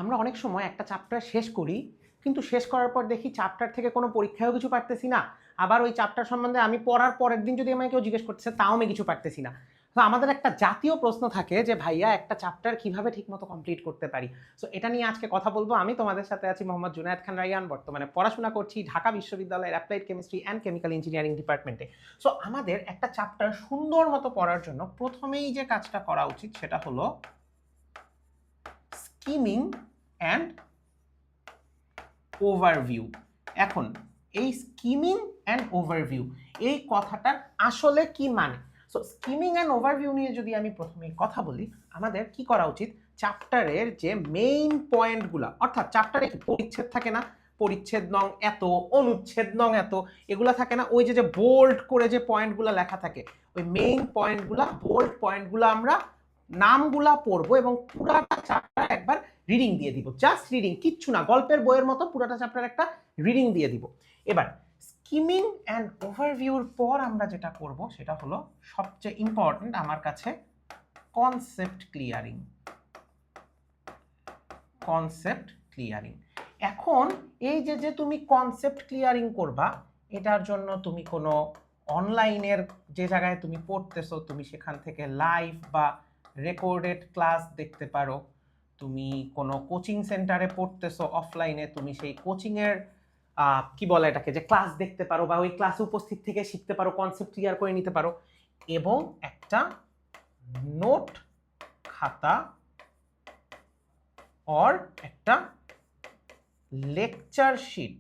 আমরা অনেক সময় একটা চ্যাপ্টার শেষ করি, কিন্তু শেষ করার পর দেখি চ্যাপ্টার থেকে কোনো পরীক্ষায়ও কিছু পারতেছি না। আবার ওই চ্যাপ্টার সম্বন্ধে আমি পড়ার পরের দিন যদি আমাকে কেউ জিজ্ঞেস করতেছে তাও আমি কিছু পারতেছি না। তো আমাদের একটা জাতীয় প্রশ্ন থাকে যে ভাইয়া একটা চ্যাপ্টার কিভাবে ঠিকমতো কমপ্লিট করতে পারি। সো এটা নিয়ে আজকে কথা বলবো। আমি তোমাদের সাথে আছি মোহাম্মদ জুনায়েদ খান রাইয়ান, বর্তমানে পড়াশোনা করছি ঢাকা বিশ্ববিদ্যালয়ের applied chemistry and chemical engineering ডিপার্টমেন্টে। সো আমাদের একটা চ্যাপ্টার সুন্দর মতো পড়ার জন্য প্রথমেই যে কাজটা করা উচিত সেটা হলো স্কিমিং অ্যান্ড ওভারভিউ। এখন এই স্কিমিং অ্যান্ড ওভারভিউ এই কথাটার আসলে কি মানে? সো স্কিমিং অ্যান্ড ওভারভিউ নিয়ে যদি আমি প্রথমে কথা বলি, আমাদের কি করা উচিত, চ্যাপ্টারের যে মেইন পয়েন্টগুলো, অর্থাৎ চ্যাপ্টারে কি পরিচ্ছেদ থাকে না, পরিচ্ছেদ নং এত, অনুচ্ছেদ নং এত, এগুলা থাকে না, ওই যে বোল্ড করে যে পয়েন্টগুলো লেখা থাকে, ওই মেইন পয়েন্টগুলা, বোল্ড পয়েন্টগুলো আমরা নামগুলা পড়বো এবং পুরাটা চ্যাপ্টার একবার রিডিং দিয়ে দিব। জাস্ট রিডিং, কিচ্ছু না, গল্পের বইয়ের মতো পুরাটা চ্যাপ্টার একটা রিডিং দিয়ে দিব। এবার স্কিমিং অ্যান্ড ওভারভিউর পর আমরা যেটা করব সেটা হলো সবচেয়ে ইম্পর্টেন্ট আমার কাছে, কনসেপ্ট ক্লিয়ারিং। Concept clearing. এখন এই যে তুমি কনসেপ্ট ক্লিয়ারিং করবা, এটার জন্য তুমি কোনো অনলাইনের যে জায়গায় তুমি পড়তেছো তুমি সেখান থেকে লাইভ বা রেকর্ডেড ক্লাস দেখতে পারো। তুমি কোনো কোচিং সেন্টারে পড়তেছো অফলাইনে, তুমি সেই কোচিংয়ের কি বলে এটাকে, যে ক্লাস দেখতে পারো বা ওই ক্লাসে উপস্থিত থেকে শিখতে পারো, কনসেপ্ট ক্লিয়ার করে নিতে পারো। এবং একটা নোট খাতা অর একটা লেকচার শিট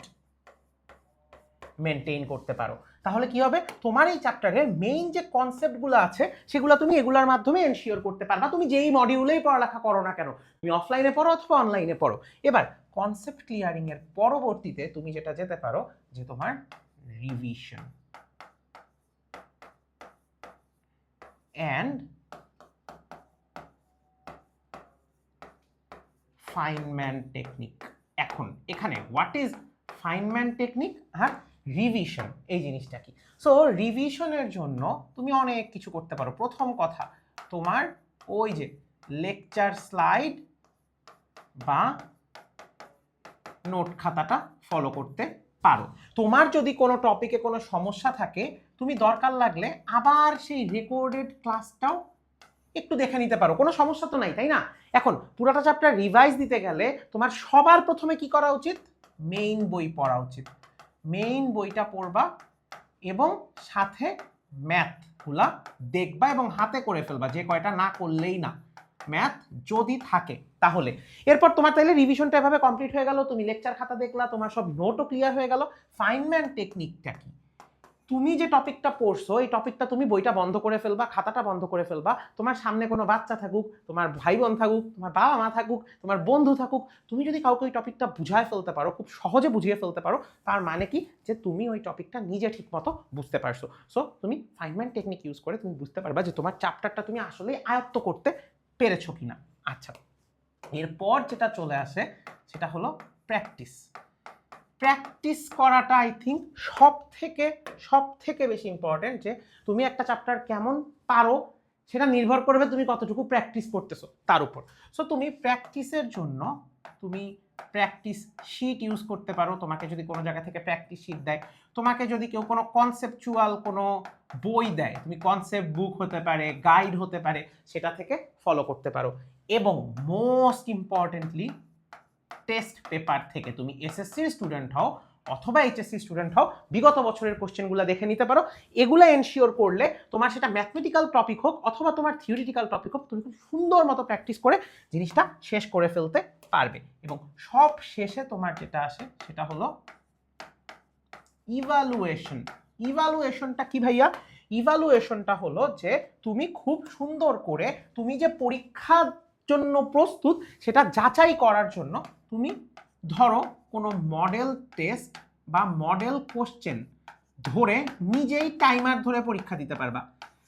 মেনটেইন করতে পারো। তাহলে কি হবে, তোমার এই চ্যাপ্টারের মেইন যে কনসেপ্টগুলো আছে সেগুলো তুমি এগুলোর মাধ্যমে এনশিওর করতে পারবা। তুমি যেই মডিউলেই পড়ালেখা করো না কেন, তুমি অফলাইনে পড়ো অথবা অনলাইনে পড়ো। এবার কনসেপ্ট ক্লিয়ারিং এর পরবর্তীতে তুমি যেটা যেতে পারো যে তোমার রিভিশন অ্যান্ড ফাইনম্যান টেকনিক। এখন এখানে হোয়াট ইজ ফাইনম্যান টেকনিক আর রিভিশন, এই জিনিসটা কি? সো রিভিশনের জন্য তুমি অনেক কিছু করতে পারো। প্রথম কথা, তোমার ওই যে লেকচার স্লাইড বা নোট খাতাটা ফলো করতে পারো। তোমার যদি কোনো টপিকে কোনো সমস্যা থাকে, তুমি দরকার লাগলে আবার সেই রেকর্ডেড ক্লাসটাও একটু দেখে নিতে পারো, কোনো সমস্যা তো নাই, তাই না? এখন পুরোটা চ্যাপ্টার রিভাইজ দিতে গেলে তোমার সবার প্রথমে কি করা উচিত, মেইন বই পড়া উচিত। মেইন বইটা পড়বা এবং সাথে ম্যাথগুলা দেখবা এবং হাতে করে ফেলবা, যে কয়টা না করলেই না, ম্যাথ যদি থাকে তাহলে। এরপর তোমার তাহলে রিভিশনটা এভাবে কমপ্লিট হয়ে গেল, তুমি লেকচার খাতা দেখলা, তোমার সব নোটও ক্লিয়ার হয়ে গেল। ফাইনম্যান টেকনিকটা কি? তুমি যে টপিকটা পড়ছো এই টপিকটা তুমি বইটা বন্ধ করে ফেলবা, খাতাটা বন্ধ করে ফেলবা, তোমার সামনে কোনো বাচ্চা থাকুক, তোমার ভাই বোন থাকুক, তোমার বাবা মা থাকুক, তোমার বন্ধু থাকুক, তুমি যদি কাউকে ওই টপিকটা বুঝায় ফেলতে পারো, খুব সহজে বুঝিয়ে ফেলতে পারো, তার মানে কি, যে তুমি ওই টপিকটা নিজে ঠিক মতো বুঝতে পারছো। সো তুমি ফাইনম্যান টেকনিক ইউজ করে তুমি বুঝতে পারবা যে তোমার চ্যাপ্টারটা তুমি আসলে আয়ত্ত করতে পেরেছো কিনা। আচ্ছা, এরপর যেটা চলে আসে সেটা হলো প্র্যাকটিস। প্র্যাকটিস করাটা আই থিঙ্ক সব থেকে বেশি ইম্পর্টেন্ট। যে তুমি একটা চ্যাপ্টার কেমন পারো সেটা নির্ভর করবে তুমি কতটুকু প্র্যাকটিস করতেছো তার উপর। সো তুমি প্র্যাকটিসের জন্য তুমি প্র্যাকটিস শিট ইউজ করতে পারো। তোমাকে যদি কোনো জায়গা থেকে প্র্যাকটিস শিট দেয়, তোমাকে যদি কেউ কোনো কনসেপচুয়াল কোনো বই দেয়, তুমি কনসেপ্ট বুক হতে পারে, গাইড হতে পারে, সেটা থেকে ফলো করতে পারো। এবং মোস্ট ইম্পর্টেন্টলি টেস্ট পেপার থেকে, তুমি এসএসসির স্টুডেন্ট হও অথবা এইচএসসি স্টুডেন্ট হও, বিগত বছরের কোশ্চেনগুলো দেখে নিতে পারো। এগুলো এনশিওর করলে তোমার সেটা ম্যাথমেটিক্যাল টপিক হোক অথবা তোমার থিওরিটিক্যাল টপিক হোক, তুমি খুব সুন্দর মতো প্র্যাকটিস করে জিনিসটা শেষ করে ফেলতে পারবে। এবং সব শেষে তোমার যেটা আসে সেটা হলো ইভালুয়েশন। ইভালুয়েশনটা কি ভাইয়া? ইভালুয়েশনটা হলো যে তুমি খুব সুন্দর করে তুমি যে পরীক্ষার জন্য প্রস্তুত সেটা যাচাই করার জন্য তুমি ধরো কোনো মডেল টেস্ট বা মডেল কোশ্চেন ধরে নিজেই টাইমার ধরে পরীক্ষা দিতে পারবা।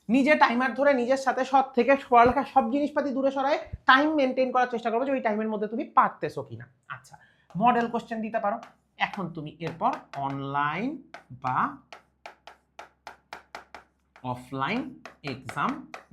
নিজে টাইমার ধরে নিজের সাথে সব থেকে পড়ালেখা সব জিনিসপাতি দূরে সরায় টাইম মেনটেন করার চেষ্টা করবে যে ওই টাইমের মধ্যে তুমি পারতেছো কিনা। আচ্ছা, মডেল কোশ্চেন দিতে পারো। এখন তুমি এরপর অনলাইন বা অফলাইন এক্সাম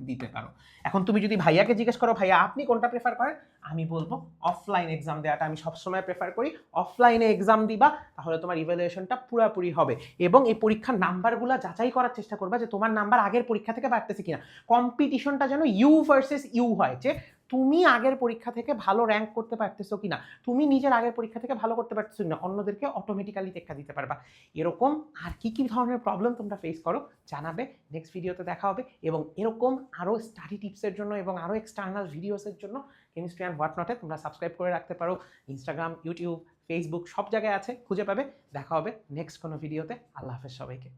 দিতে পারো। এখন তুমি যদি ভাইয়াকে জিজ্ঞেস করো ভাইয়া আপনি কোনটা প্রেফার করেন, আমি বলবো অফলাইন এক্সাম দেওয়াটা আমি সবসময় প্রেফার করি। অফলাইনে এক্সাম দিবা, তাহলে তোমার ইভ্যালুয়েশনটা পুরোপুরি হবে। এবং এই পরীক্ষার নাম্বারগুলো যাচাই করার চেষ্টা করবা যে তোমার নাম্বার আগের পরীক্ষা থেকে বাড়তেছে কিনা। কম্পিটিশনটা যেন ইউ ভার্সেস ইউ হয়, যে তুমি আগের পরীক্ষা থেকে ভালো র্যাঙ্ক করতে পারতেছো কিনা, তুমি নিজের আগের পরীক্ষা থেকে ভালো করতে পারতেছো কিনা, অন্যদেরকে অটোমেটিক্যালি টেক্কা দিতে পারবা। এরকম আর কি কি ধরনের প্রবলেম তোমরা ফেস করো জানাবে, নেক্সট ভিডিওতে দেখা হবে। এবং এরকম আরও স্টাডি টিপসের জন্য এবং আরও এক্সটার্নাল ভিডিওসের জন্য কেমিস্ট্রি অ্যান্ড হোয়াট নটে তোমরা সাবস্ক্রাইব করে রাখতে পারো। ইনস্টাগ্রাম, ইউটিউব, ফেসবুক সব জায়গায় আছে, খুঁজে পাবে। দেখা হবে নেক্সট কোনো ভিডিওতে। আল্লাহ হাফেজ সবাইকে।